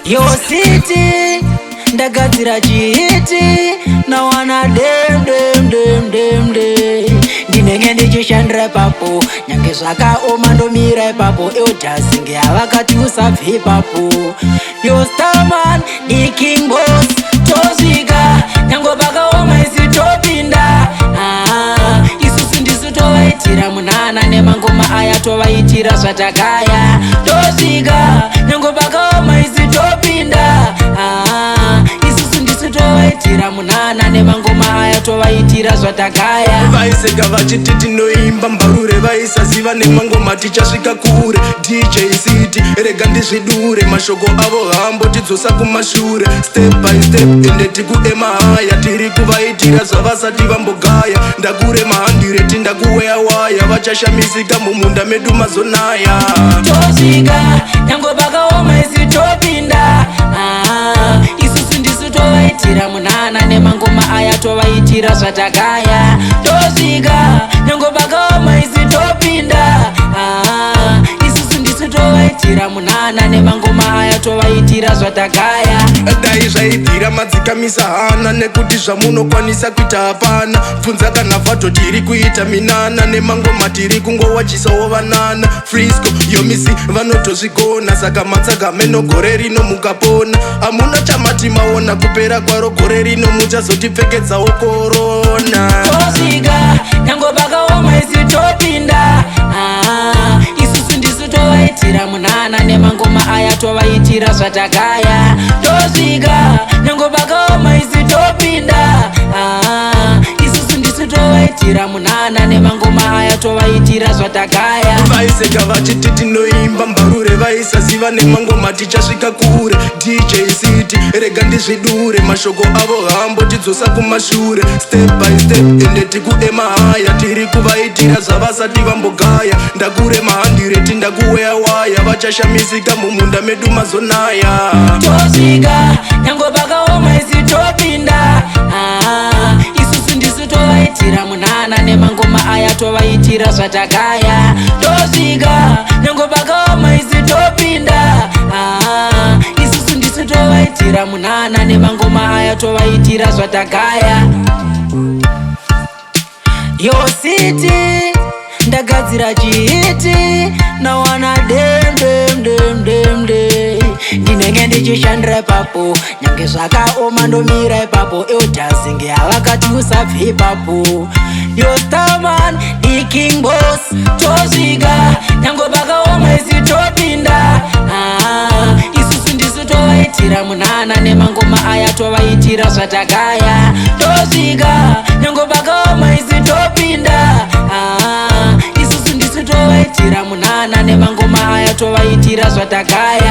Yo city ndagadzira chihiti nawana dem ndinenge ndichishandira ipapo nyange zvakaoma ndomira ipapo eudhazinge havakati usabve ipapo. Yo starman ndi king boss tosvika nyange pakaoma isi topinda. Isusu ndisu tovaitira munana nemangoma aya tovaitira zvatakaya tosvika nyange pakaoma isi topinda. Isusu ndisu tovaitira munana nemangoma aya tovaitira zvatakaya. Vaiseka vachiti tinoimba mbarure vaisaziva nemangoma tichasvika kure. DJ City rega ndizvidure mashoko avo hambo tidzosa kumashure. Step by step ende tikuema haya tiri kuvaitira zvavasati vambogaya. Ndakurema 100 ndakuweya waya vachashamisika mumunda medu mazonaya. Tosvika nyange pakaoma isi topinda. Isusu ndisu tovaitira munana nemangoma aya tovaitira zvatakaya tosvika nyange pakaoma isi topinda. Isusu ndisu tovaitira munana nemangoma aya tovaitira zvatakaya. Dai zvaibvira madzikamisa hana nekuti zvamunokwanisa kuita hapana. Bvunza kana vato tiri kuita minana nemangoma tiri kungowachisawo vanana. Frisco yomisi vanotozvigona saka matsagameno gore rino mukapona. Hamuna chamati maona kupera kwaro gore rino muchazotipfekedzawo korona. Tosvika nyange pakaoma isi topinda. Isusu ndisu tovaitira munana nemangoma aya tovaitira zvatakaya tosvika nyange pakaoma isi topinda. Isusu ndisu tovaitira munana nemangoma aya tovaitira zvatakaya. Vaiseka vachiti tinoimba mbarure vaisaziva nemangoma tichasvika kure. DJ City rega ndizvidure mashoko avo hambo tidzosa kumashure. Step by step ende tikuema haya tiri kuvaitira zvavasati vambogaya. Ndakurema 100 ndakuweya waya vachashamisika mumunda medu mazonaya. Tosvika nyange pakaoma isi topinda. Isusu ndisu tovaitira munana nemangoma aya tovaitira zvatakaya tosvika nyange pakaoma isi topinda. Isusu ndisu tovaitira munana nemangoma aya tovaitira zvatakaya. Yo city ndagadzira chihiti nawana dem ndinenge ndichishandira ipapo nyange zvakaoma ndomira ipapo eudhazinge havakati usabve ipapo. Yo starman ndi king boss tosvika nyange pakaoma isi topinda. Isusu ndisu tovaitira munana nemangoma aya tovaitira zvatakaya tosvika nyange pakaoma isi topinda. Isusu ndisu tovaitira munana nemangoma aya tovaitira zvatakaya.